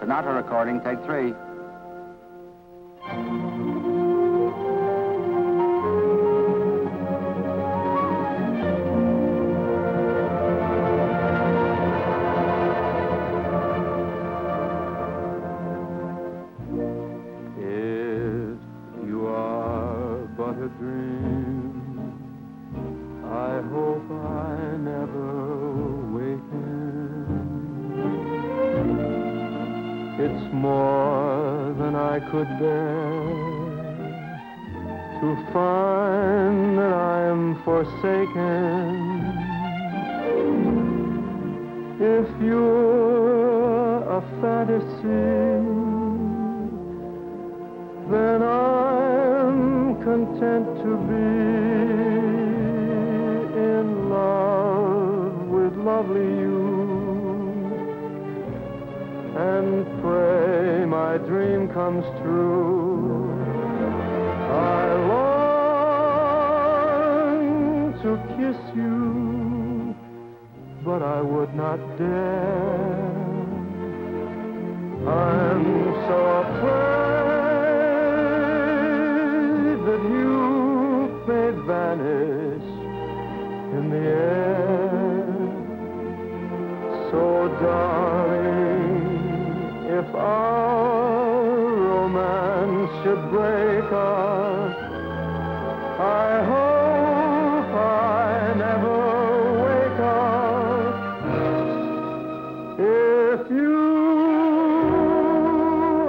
Sinatra recording, take 3. It's more than I could bear to find that I am forsaken. If you're a fantasy, then I'm content to be in love with lovely you. And pray my dream comes true. I long to kiss you, but I would not dare. I'm so afraid that you may vanish in the air. So darling, if our romance should break up, I hope I never wake up. If you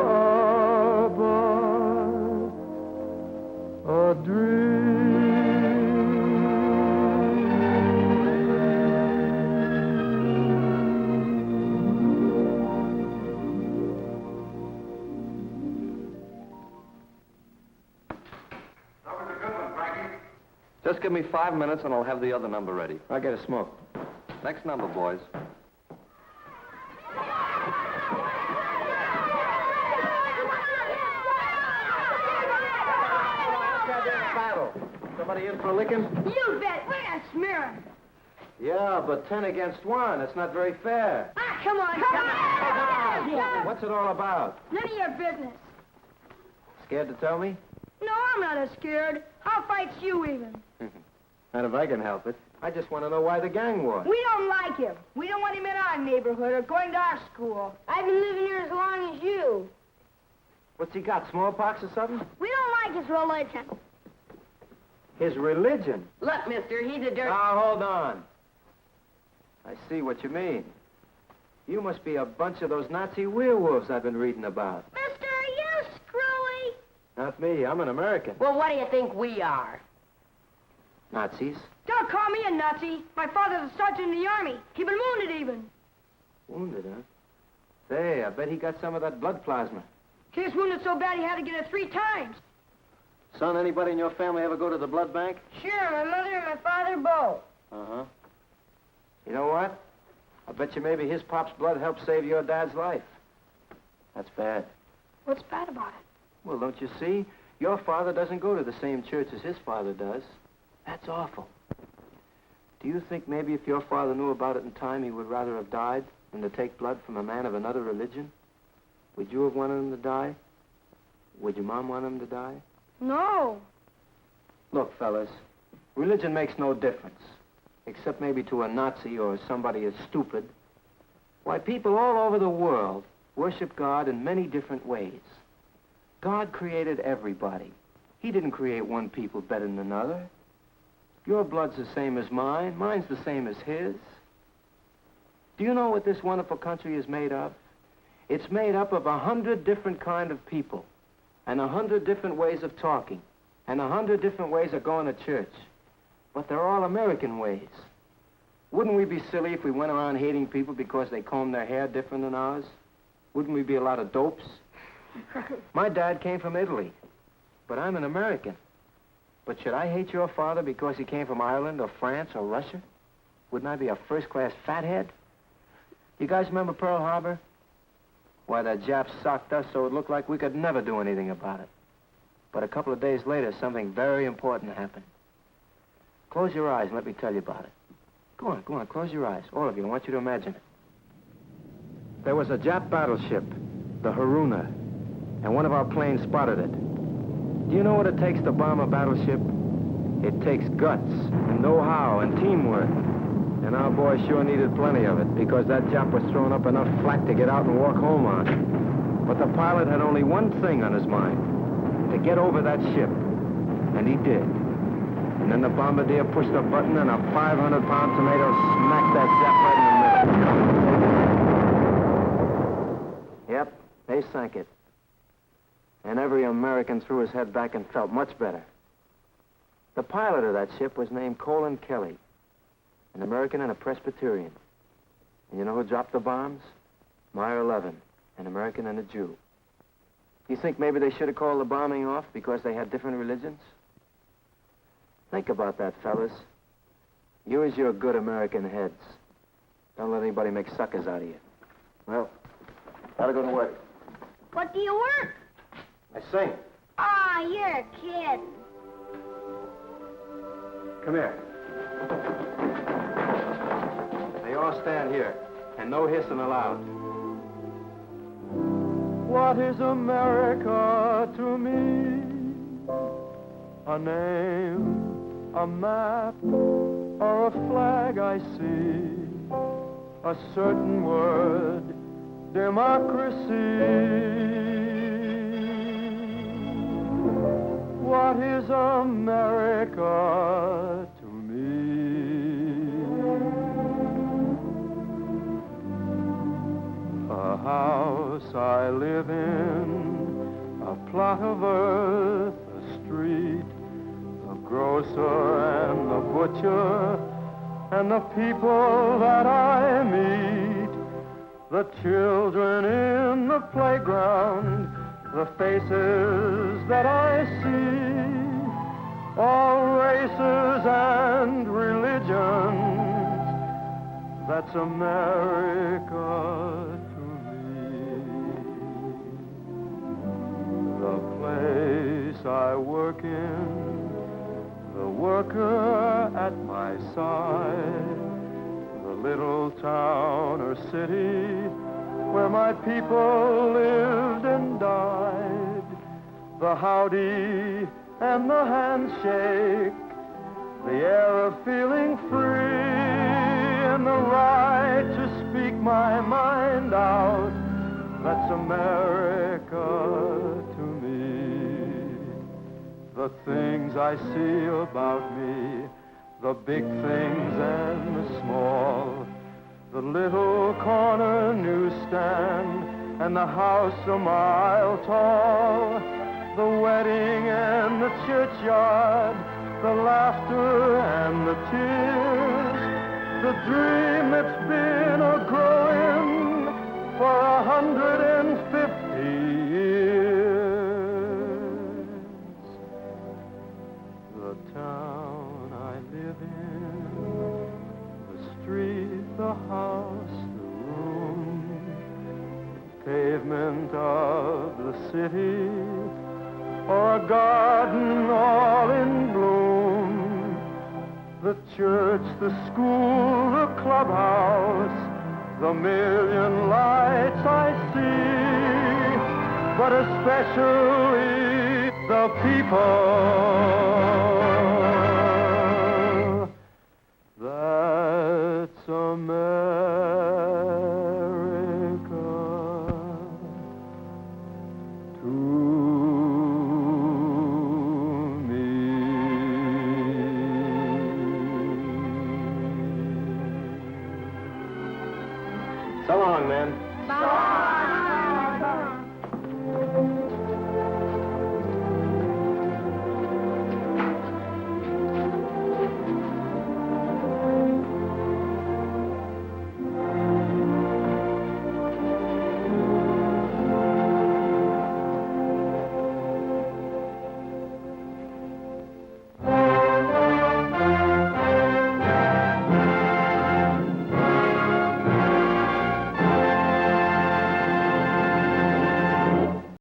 are but a dream. Just give me 5 minutes and I'll have the other number ready. I'll get a smoke. Next number, boys. Battle. Somebody in for a licking? You bet. We're gonna smear him. Yeah, but 10 against 1. It's not very fair. Ah, come on. Come on. What's it all about? None of your business. Scared to tell me? No, I'm not as scared. I'll fight you even. Not if I can help it. I just want to know why the gang war. We don't like him. We don't want him in our neighborhood or going to our school. I've been living here as long as you. What's he got, smallpox or something? We don't like his religion. His religion? Look, mister, he's a dirt... Now, hold on. I see what you mean. You must be a bunch of those Nazi werewolves I've been reading about. Mister, are you screwy? Not me. I'm an American. Well, what do you think we are? Nazis? Don't call me a Nazi. My father's a sergeant in the army. He been wounded even. Wounded, huh? Say, I bet he got some of that blood plasma. He was wounded so bad he had to get it 3 times. Son, anybody in your family ever go to the blood bank? Sure, my mother and my father both. Uh-huh. You know what? I bet you maybe his pop's blood helped save your dad's life. That's bad. What's bad about it? Well, don't you see? Your father doesn't go to the same church as his father does. That's awful. Do you think maybe if your father knew about it in time, he would rather have died than to take blood from a man of another religion? Would you have wanted him to die? Would your mom want him to die? No. Look, fellas, religion makes no difference, except maybe to a Nazi or somebody as stupid. Why, people all over the world worship God in many different ways. God created everybody. He didn't create one people better than another. Your blood's the same as mine. Mine's the same as his. Do you know what this wonderful country is made of? It's made up of 100 different kind of people, and 100 different ways of talking, and 100 different ways of going to church. But they're all American ways. Wouldn't we be silly if we went around hating people because they comb their hair different than ours? Wouldn't we be a lot of dopes? My dad came from Italy, but I'm an American. But should I hate your father because he came from Ireland or France or Russia? Wouldn't I be a first-class fathead? You guys remember Pearl Harbor? Why, the Japs socked us so it looked like we could never do anything about it. But a couple of days later, something very important happened. Close your eyes and let me tell you about it. Go on, close your eyes. All of you, I want you to imagine it. There was a Jap battleship. the Haruna, and one of our planes spotted it. Do you know what it takes to bomb a battleship? It takes guts, and know-how, and teamwork. And our boy sure needed plenty of it, because that Jap was throwing up enough flak to get out and walk home on. But the pilot had only one thing on his mind, to get over that ship. And he did. And then the bombardier pushed a button, and a 500-pound tomato smacked that Jap right in the middle. Yep, they sank it. And every American threw his head back and felt much better. The pilot of that ship was named Colin Kelly, an American and a Presbyterian. And you know who dropped the bombs? Meyer Levin, an American and a Jew. You think maybe they should have called the bombing off because they had different religions? Think about that, fellas. Use your good American heads. Don't let anybody make suckers out of you. Well, gotta go to work. What do you work? I sing. Ah, you're a kid. Come here. They all stand here, and no hissing allowed. What is America to me? A name, a map, or a flag I see. A certain word, democracy. What is America to me? A house I live in, a plot of earth, a street, a grocer and a butcher, and the people that I meet, the children in the playground, the faces that I see, all races and religions, that's America to me. The place I work in, the worker at my side, the little town or city where my people lived and died, the howdy and the handshake, the air of feeling free, and the right to speak my mind out, that's America to me. The things I see about me, the big things and the small, the little corner newsstand and the house a mile tall, the wedding and the churchyard, the laughter and the tears, the dream that's been a-growing for 150 years. The town I live in, the street, the house, the room, the pavement of the city, or a garden all in bloom, the church, the school, the clubhouse, the million lights I see, but especially the people. That's America to me. So long, man. Bye.